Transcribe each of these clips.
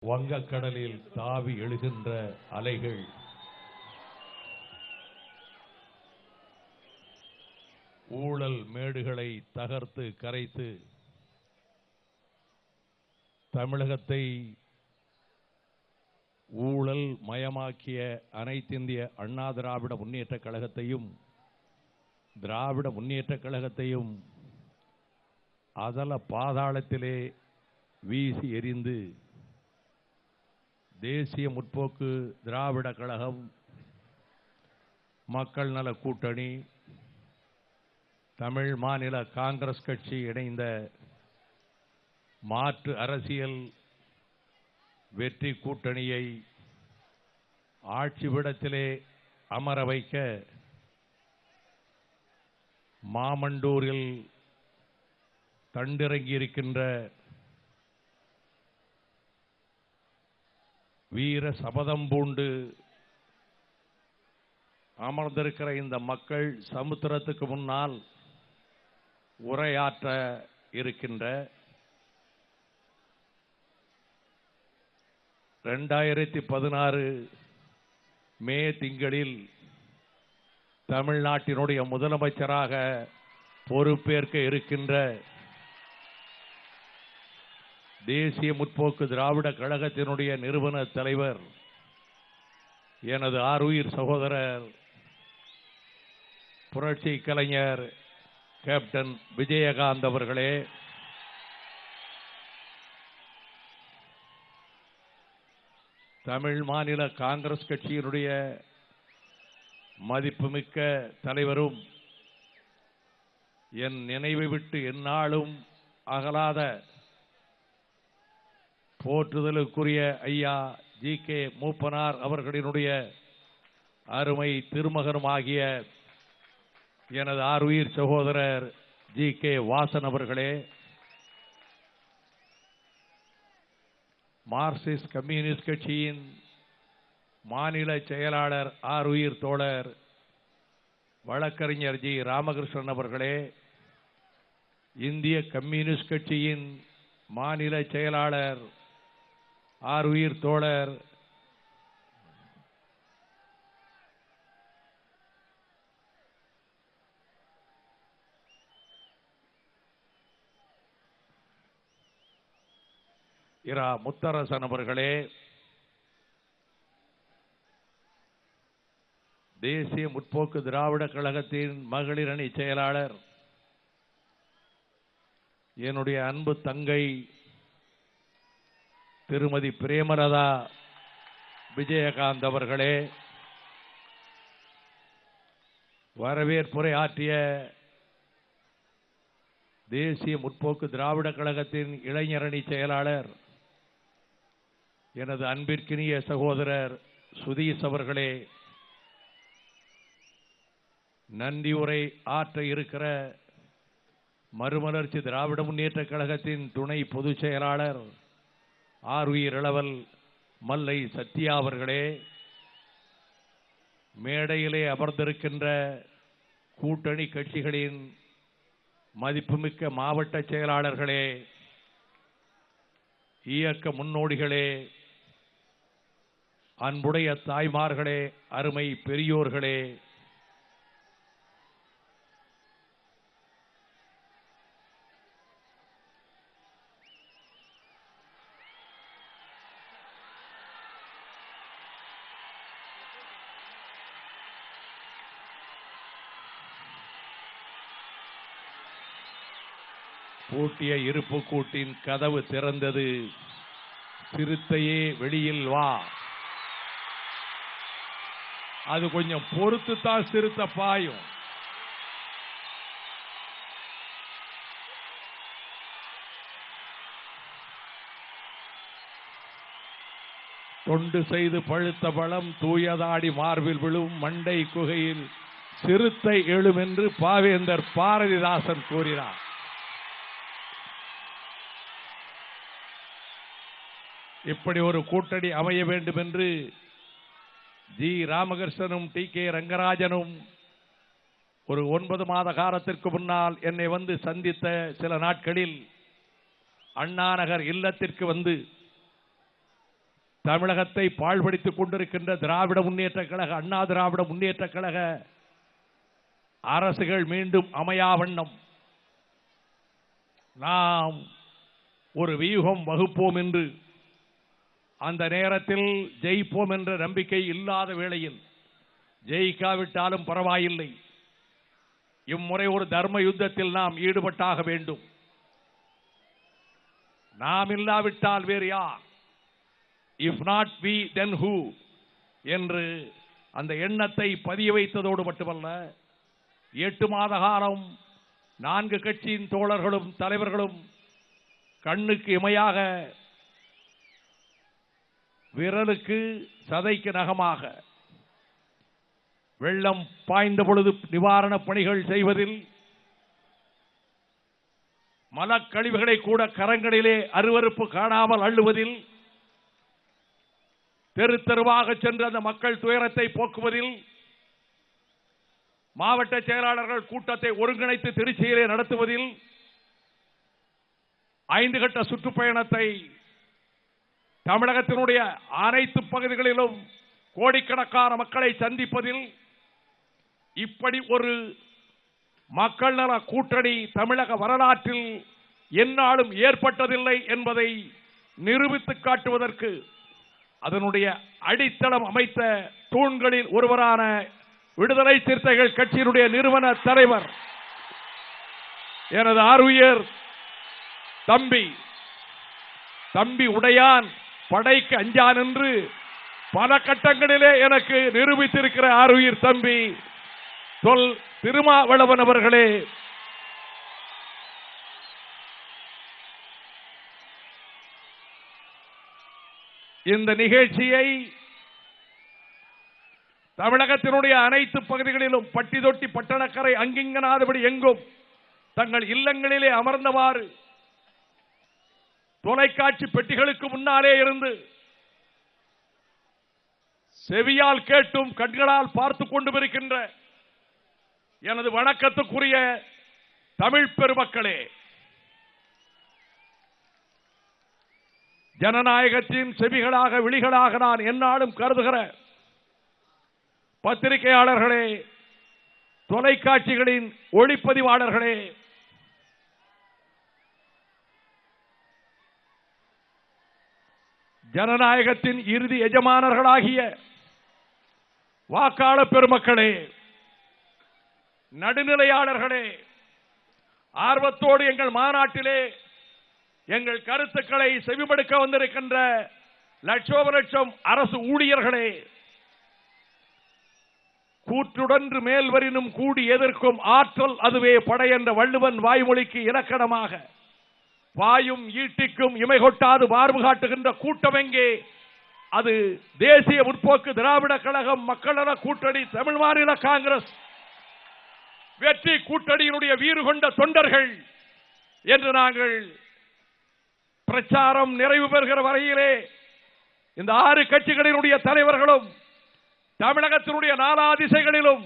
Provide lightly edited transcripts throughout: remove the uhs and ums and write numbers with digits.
வங்கக்கடலில் தாவி எழுகின்ற அலைகள் ஊழல் மேடுகளை தகர்த்து கரைத்து தமிழகத்தை ஊழல் மயமாக்கிய அனைத்திந்திய அண்ணா திராவிட முன்னேற்றக் கழகத்தையும் திராவிட முன்னேற்றக் கழகத்தையும் அதல பாதாளத்திலே வீசி எறிந்து தேசிய முற்போக்கு திராவிட கழகம், மக்கள் நல கூட்டணி, தமிழ் மாநில காங்கிரஸ் கட்சி இணைந்த மாற்று அரசியல் வெற்றி கூட்டணியை ஆட்சிவிடத்திலே அமர வைக்க மாமண்டூரில் தண்டிறங்கியிருக்கின்ற வீர சபதம் பூண்டு அமர்ந்திருக்கிற இந்த மக்கள் சமுத்திரத்துக்கு முன்னால் உரையாற்ற இருக்கின்ற 2016 மே திங்களில் தமிழ்நாட்டினுடைய முதலமைச்சராக பொறுப்பேற்க இருக்கின்ற தேசிய முற்போக்கு திராவிட கழகத்தினுடைய நிறுவன தலைவர் எனது ஆருயிர் சகோதரர் புரட்சி கலைஞர் கேப்டன் விஜயகாந்த் அவர்களே, தமிழ் மாநில காங்கிரஸ் கட்சியினுடைய மதிப்புமிக்க தலைவரும் என் நினைவை விட்டு எந்நாளும் அகலாத போற்றுதலுக்குரிய ஐயா ஜி.கே. மூப்பனார் அவர்களினுடைய அருமை திருமகனுமாகிய எனது ஆருயிர் சகோதரர் ஜி.கே. வாசன் அவர்களே, மார்க்சிஸ்ட் கம்யூனிஸ்ட் கட்சியின் மாநில செயலாளர் ஆருயிர் தோழர் வழக்கறிஞர் ஜி. ராமகிருஷ்ணன் அவர்களே, இந்திய கம்யூனிஸ்ட் கட்சியின் மாநில செயலாளர் ஆருயிர் தோழர் இரா. முத்தரசன் அவர்களே, தேசிய முற்போக்கு திராவிட கழகத்தின் மகளிர் அணி செயலாளர் என்னுடைய அன்பு தங்கை திருமதி பிரேமலதா விஜயகாந்த் அவர்களே, வரவேற்புரை ஆற்றிய தேசிய முற்போக்கு திராவிட கழகத்தின் இளைஞரணி செயலாளர் எனது அன்பிற்கினிய சகோதரர் சுதீஷ் அவர்களே, நன்றியுரை ஆற்ற இருக்கிற மறுமலர்ச்சி திராவிட முன்னேற்ற கழகத்தின் துணை பொதுச் செயலாளர் ஆருயிர் இளவல் மல்லை சத்யா அவர்களே, மேடையிலே அமர்ந்திருக்கின்ற கூட்டணி கட்சிகளின் மதிப்புமிக்க மாவட்ட செயலாளர்களே, இயக்க முன்னோடிகளே, அன்புடைய தாய்மார்களே, அருமை பெரியோர்களே, பூட்டிய இருப்பு கூட்டின் கதவு திறந்தது, சிறுத்தையே வெளியில் வா. அது கொஞ்சம் பொறுத்துத்தான் சிறுத்தை பாயும். தொண்டு செய்து பழுத்த பழம் தூயதாடி மார்பில் விழும் மண்டை குகையில் சிறுத்தை எழும் என்று பாவேந்தர் பாரதிதாசன் கூறினார். இப்படி ஒரு கூட்டணி அமைய வேண்டும் என்று ஜி. ராமகிருஷ்ணனும் டி.கே. ரங்கராஜனும் ஒரு 9 மாத காலத்திற்கு முன்னால் என்னை வந்து சந்தித்த சில நாட்களில் அண்ணா நகர் இல்லத்திற்கு வந்து தமிழகத்தை பாழ்படுத்திக் கொண்டிருக்கின்ற திராவிட முன்னேற்ற கழக, அண்ணா திராவிட முன்னேற்ற கழக அரசுகள் மீண்டும் அமையா வண்ணம் நாம் ஒரு வியூகம் வகுப்போம் என்று, அந்த நேரத்தில் ஜெயிப்போம் என்ற நம்பிக்கை இல்லாத வேளையில், ஜெயிக்காவிட்டாலும் பரவாயில்லை, இம்முறை ஒரு தர்ம யுத்தத்தில் நாம் ஈடுபட்டாக வேண்டும். நாம் இல்லாவிட்டால் வேறு யார்? If not we then who என்று அந்த எண்ணத்தை பதிய வைத்ததோடு மட்டுமல்ல, 8 மாத காலம் 4 கட்சியின் தோழர்களும் தலைவர்களும் கண்ணுக்கு இமையாக, விரலுக்கு சதைக்கு நகமாக வெள்ளம் பாய்ந்த பொழுது நிவாரணப் பணிகள் செய்வதில், மலக்கழிவுகளை கூட கரங்களிலே அருவருப்பு காணாமல் அள்ளுவதில், தெரு தெருவாக சென்று அந்த மக்கள் துயரத்தை போக்குவதில், மாவட்ட செயலாளர்கள் கூட்டத்தை ஒருங்கிணைத்து திருச்சியிலே நடத்துவதில், 5 கட்ட சுற்றுப்பயணத்தை தமிழகத்தினுடைய அனைத்து பகுதிகளிலும் கோடிக்கணக்கான மக்களை சந்திப்பதில், இப்படி ஒரு மக்கள் நல கூட்டணி தமிழக வரலாற்றில் எந்நாளும் ஏற்பட்டதில்லை என்பதை நிரூபித்து காட்டுவதற்கு அதனுடைய அடித்தளம் அமைத்த தூண்களில் ஒருவரான விடுதலை சிறுத்தைகள் கட்சியினுடைய நிறுவன தலைவர் எனது ஆருயிர் தம்பி உடையான் படைக்கு அஞ்சான் என்று பல கட்டங்களிலே எனக்கு நிரூபித்திருக்கிற ஆருயிர் தம்பி தொல் திருமாவளவன் அவர்களே, இந்த நிகழ்ச்சியை தமிழகத்தினுடைய அனைத்து பகுதிகளிலும் பட்டி தொட்டி பட்டணக்கரை அங்கிங்கனாதபடி எங்கும் தங்கள் இல்லங்களிலே அமர்ந்தவாறு தொலைக்காட்சி பெட்டிகளுக்கு முன்னாலே இருந்து செவியால் கேட்டும் கண்களால் பார்த்துக் கொண்டு இருக்கின்ற எனது வணக்கத்துக்குரிய தமிழ் பெருமக்களே, ஜனநாயகத்தின் செவிகளாக விழிகளாக நான் எந்நாளும் கருதுகிற பத்திரிகையாளர்களே, தொலைக்காட்சிகளின் ஒளிப்பதிவாளர்களே, ஜனநாயகத்தின் இறுதி எஜமானர்களாகிய வாக்காளர் பெருமக்களே, நடுநிலையாளர்களே, ஆர்வத்தோடு எங்கள் மாநாட்டிலே எங்கள் கருத்துக்களை செவிமடுக்க வந்திருக்கின்ற லட்சோப லட்சம் அரசு ஊழியர்களே, கூற்றுடன்று மேல்வரினும் கூடி எதிர்க்கும் ஆற்றல் அதுவே படை என்ற வள்ளுவன் வாய்மொழிக்கு இலக்கணமாக வாயும் ஈட்டிக்கும் இமை கொட்டாது மார்பு காட்டுகின்ற கூட்டம் எங்கே? அது தேசிய முற்போக்கு திராவிட கழகம், மக்கள் நல கூட்டணி, தமிழ் மாநில காங்கிரஸ், வெற்றி கூட்டணியினுடைய வீறு கொண்ட தொண்டர்கள் என்று நாங்கள் பிரச்சாரம் நிறைவு பெறுகிற வரையிலே இந்த 6 கட்சிகளினுடைய தலைவர்களும் தமிழகத்தினுடைய 4 திசைகளிலும்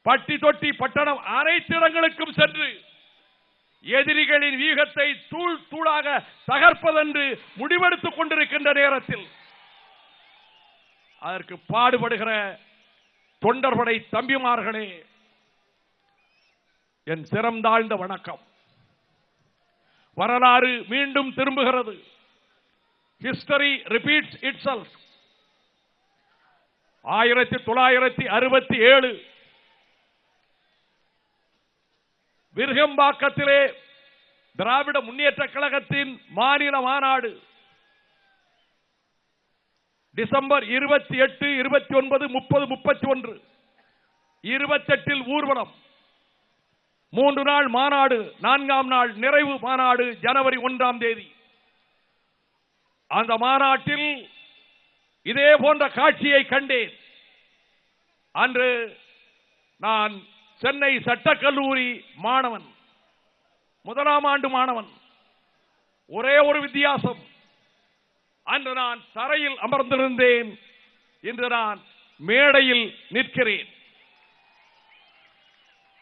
பட்டி தொட்டி பட்டணம் அனைத்து இடங்களுக்கும் சென்று எதிரிகளின் வீகத்தை தூள் தூளாக தகர்ப்பதென்று முடிவெடுத்துக் கொண்டிருக்கின்ற நேரத்தில் அதற்கு பாடுபடுகிற தொண்டர்படை தம்பிமார்களே, என் சிரம் தாழ்ந்த வணக்கம். வரலாறு மீண்டும் திரும்புகிறது. History repeats itself. 1967 விருகம்பாக்கத்திலே Dravida Munnetra கழகத்தின் மாநில மாநாடு டிசம்பர் 28, 29, 30, 31, 28 ஊர்வலம், 3 நாள் மாநாடு, 4ஆம் நாள் நிறைவு மாநாடு ஜனவரி 1ஆம் தேதி. அந்த மாநாட்டில் இதே போன்ற காட்சியை கண்டேன். அன்று நான் சென்னை சட்டக்கல்லூரி மாணவன், 1ஆம் ஆண்டு மாணவன். ஒரே ஒரு வித்தியாசம், அன்று நான் தரையில் அமர்ந்திருந்தேன், இன்று நான் மேடையில் நிற்கிறேன்.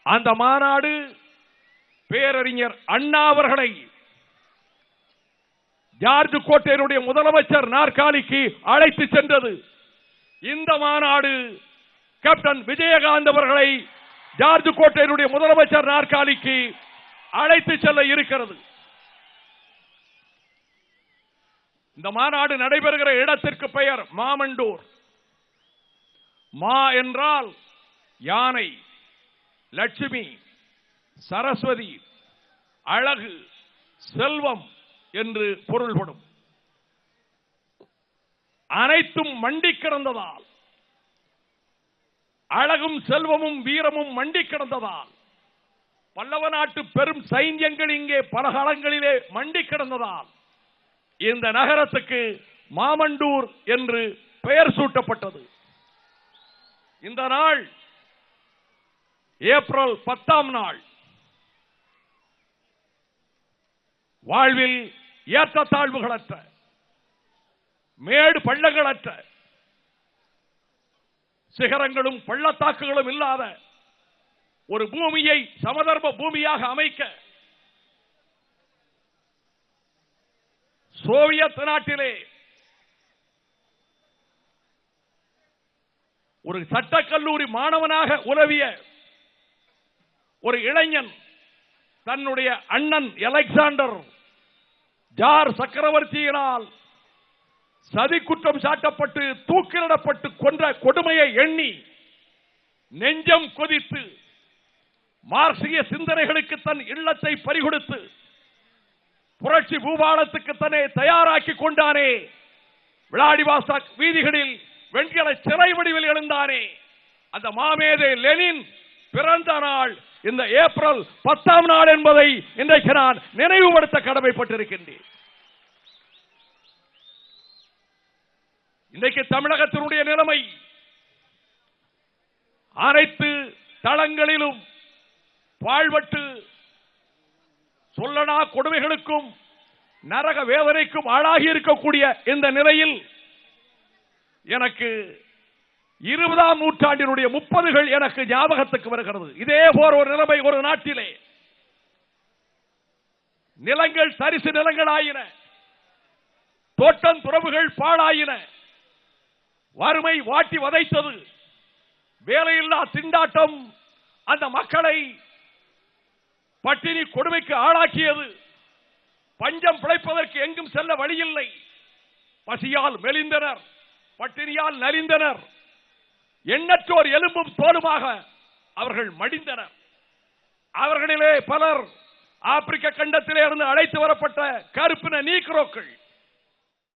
அந்த மாநாடு பேரறிஞர் அண்ணா அவர்களை ஜார்ஜ் கோட்டையினுடைய முதலமைச்சர் நாற்காலிக்கு அழைத்து சென்றது. இந்த மாநாடு கேப்டன் விஜயகாந்த் அவர்களை ஜார்ஜ் கோட்டையினுடைய முதலமைச்சர் நாற்காலிக்கு அழைத்து செல்ல இருக்கிறது. இந்த மாநாடு நடைபெறுகிற இடத்திற்கு பெயர் மாமண்டூர். மா என்றால் யானை, லட்சுமி, சரஸ்வதி, அழகு, செல்வம் என்று பொருள்படும். அனைத்தும் மண்டி கிடந்ததால், அழகும் செல்வமும் வீரமும் மண்டி கிடந்ததால், பல்லவ நாட்டு பெரும் சைன்யங்கள் இங்கே பல காலங்களிலே மண்டி கிடந்ததால் இந்த நகரத்துக்கு மாமண்டூர் என்று பெயர் சூட்டப்பட்டது. இந்த நாள் ஏப்ரல் 10ஆம் நாள். வாழ்வில் ஏற்றத்தாழ்வுகளற்ற, மேடு பள்ளங்களற்ற, சிகரங்களும் பள்ளத்தாக்குகளும் இல்லாத ஒரு பூமியை சமதர்ம பூமியாக அமைக்க சோவியத் நாட்டிலே ஒரு சட்டக்கல்லூரி மாணவனாக உலவிய ஒரு இளைஞன் தன்னுடைய அண்ணன் அலெக்சாண்டர் ஜார் சக்கரவர்த்தியினால் சதி குற்றம் சாட்டப்பட்டு தூக்கிலிடப்பட்டு கொன்ற கொடுமையை எண்ணி நெஞ்சம் கொதித்து மார்க்சிய சிந்தனைகளுக்கு தன் இல்லத்தை பறிகொடுத்து புரட்சி பூபாலத்துக்கு தன்னை தயாராக்கி கொண்டானே. விளாடிவாஸ்டாக் வீதிகளில் வெண்கல சிறை வடிவில் எழுந்தானே அந்த மாமேதை லெனின் பிறந்த நாள் இந்த ஏப்ரல் 10ஆம் நாள் என்பதை இன்றைக்கு நான் நினைவுபடுத்த கடமைப்பட்டிருக்கின்றேன். இன்றைக்கு தமிழகத்தினுடைய நிலைமை அனைத்து தளங்களிலும் பாழ்பட்டு சொல்லனா கொடுமைகளுக்கும் நரக வேதனைக்கும் ஆளாகி இருக்கக்கூடிய இந்த நிலையில் எனக்கு 20ஆம் நூற்றாண்டினுடைய 30கள் எனக்கு ஞாபகத்துக்கு வருகிறது. இதே போல ஒரு நிலைமை ஒரு நாட்டிலே நிலங்கள் தரிசு நிலங்களாயின, தோட்டம் துறவுகள் பாழாயின, வறுமை வாட்டி வதைத்தது, வேலையில்லா திண்டாட்டம் அந்த மக்களை பட்டினி கொடுமைக்கு ஆளாக்கியது. பஞ்சம் பிழைப்பதற்கு எங்கும் செல்ல வழியில்லை. பசியால் மெலிந்தனர், பட்டினியால் நலிந்தனர், எண்ணற்றோர் எலும்பும் தோலுமாக அவர்கள் மடிந்தனர். அவர்களிலே பலர் ஆப்பிரிக்க கண்டத்திலே இருந்து அழைத்து வரப்பட்ட கருப்பின நீக்ரோக்கள்.